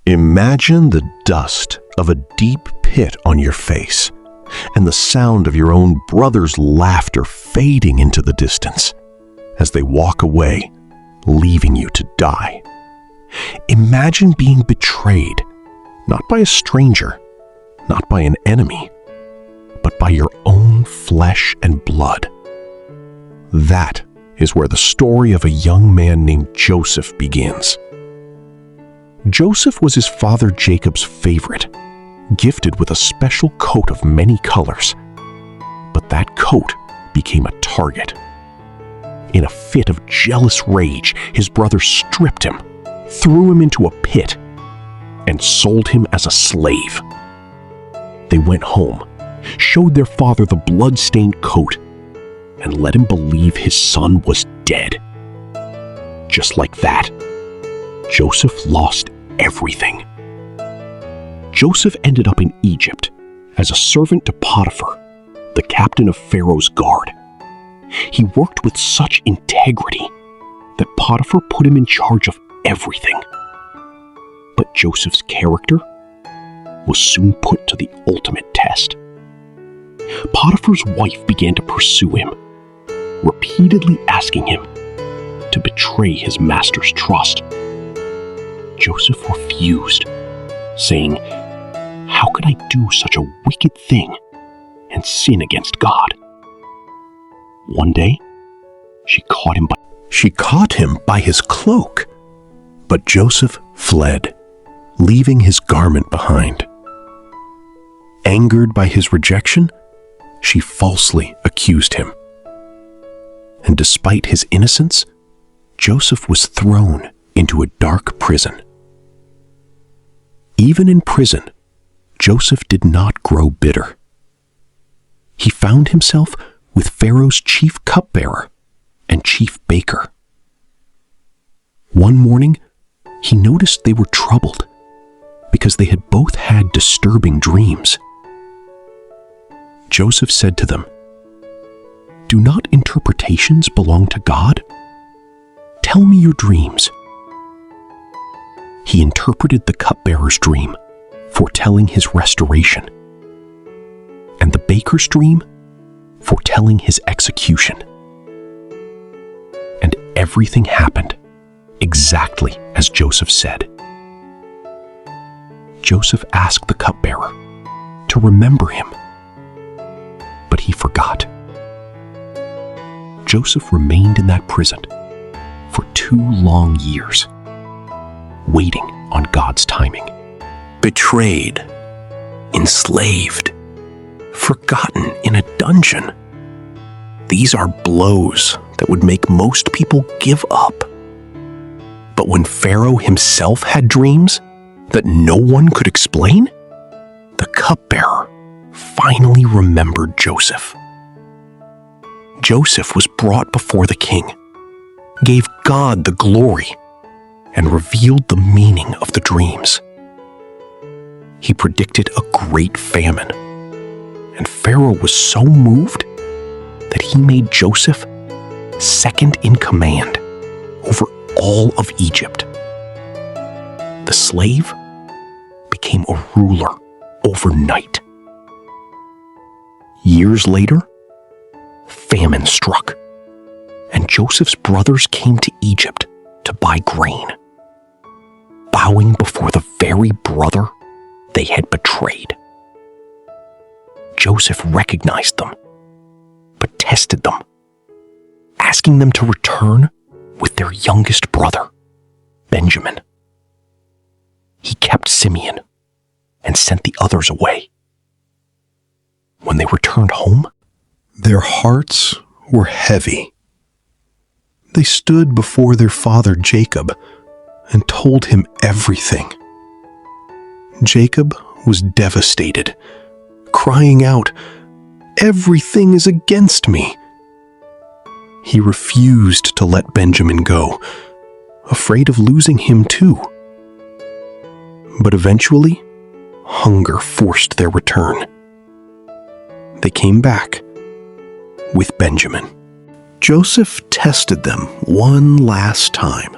Imagine the dust of a deep pit on your face and the sound of your own brother's laughter fading into the distance as they walk away, leaving you to die. Imagine being betrayed, not by a stranger, not by an enemy, but by your own flesh and blood. That is where the story of a young man named Joseph begins. Joseph was his father Jacob's favorite, gifted with a special coat of many colors. But that coat became a target. In a fit of jealous rage, his brother stripped him, threw him into a pit, and sold him as a slave. They went home, showed their father the blood-stained coat, and let him believe his son was dead. Just like that, Joseph lost everything. Joseph ended up in Egypt as a servant to Potiphar, the captain of Pharaoh's guard. He worked with such integrity that Potiphar put him in charge of everything. But Joseph's character was soon put to the ultimate test. Potiphar's wife began to pursue him, repeatedly asking him to betray his master's trust. Joseph refused, saying, "How could I do such a wicked thing and sin against God?" One day, she caught him by his cloak, but Joseph fled, leaving his garment behind. Angered by his rejection, she falsely accused him. And despite his innocence, Joseph was thrown into a dark prison. Even in prison, Joseph did not grow bitter. He found himself with Pharaoh's chief cupbearer and chief baker. One morning, he noticed they were troubled because they had both had disturbing dreams. Joseph said to them, "Do not interpretations belong to God? Tell me your dreams." He interpreted the cupbearer's dream, foretelling his restoration, and the baker's dream, foretelling his execution. And everything happened exactly as Joseph said. Joseph asked the cupbearer to remember him, but he forgot. Joseph remained in that prison for 2 long years, waiting on God's timing. Betrayed, enslaved, forgotten in a dungeon. These are blows that would make most people give up. But when Pharaoh himself had dreams that no one could explain, the cupbearer finally remembered Joseph. Joseph was brought before the king, gave God the glory, and revealed the meaning of the dreams. He predicted a great famine, and Pharaoh was so moved that he made Joseph second in command over all of Egypt. The slave became a ruler overnight. Years later, famine struck, and Joseph's brothers came to Egypt to buy grain, bowing before the very brother they had betrayed. Joseph recognized them, but tested them, asking them to return with their youngest brother, Benjamin. He kept Simeon and sent the others away. When they returned home, their hearts were heavy. They stood before their father Jacob and told him everything. Jacob was devastated, crying out, "Everything is against me." He refused to let Benjamin go, afraid of losing him too. But eventually, hunger forced their return. They came back with Benjamin. Joseph tested them one last time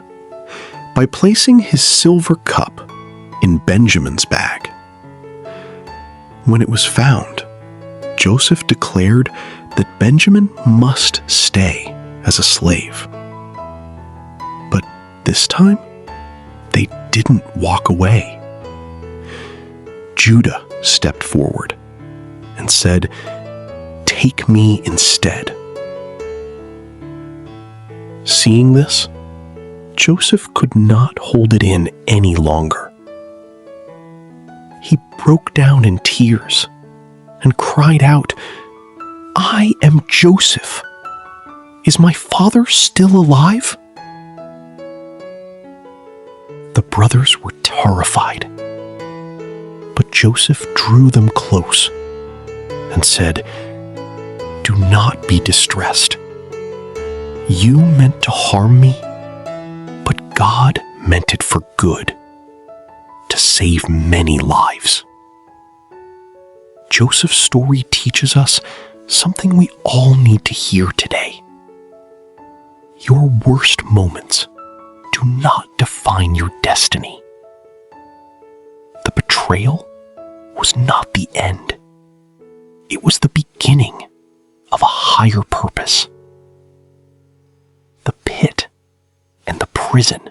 by placing his silver cup in Benjamin's bag. When it was found, Joseph declared that Benjamin must stay as a slave. But this time, they didn't walk away. Judah stepped forward and said, "Take me instead." Seeing this, Joseph could not hold it in any longer. He broke down in tears and cried out, "I am Joseph. Is my father still alive?" The brothers were terrified, but Joseph drew them close and said, "Do not be distressed. You meant to harm me, but God meant it for good, to save many lives." Joseph's story teaches us something we all need to hear today. Your worst moments do not define your destiny. The betrayal was not the end. It was the beginning of a higher purpose. The pit and the prison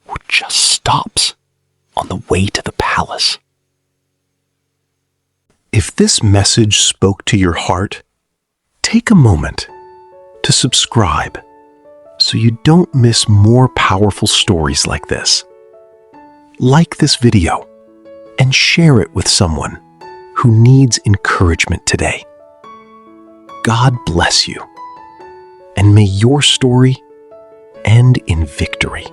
were just stops on the way to the palace. If this message spoke to your heart, take a moment to subscribe so you don't miss more powerful stories like this. Like this video and share it with someone who needs encouragement today. God bless you, and may your story end in victory.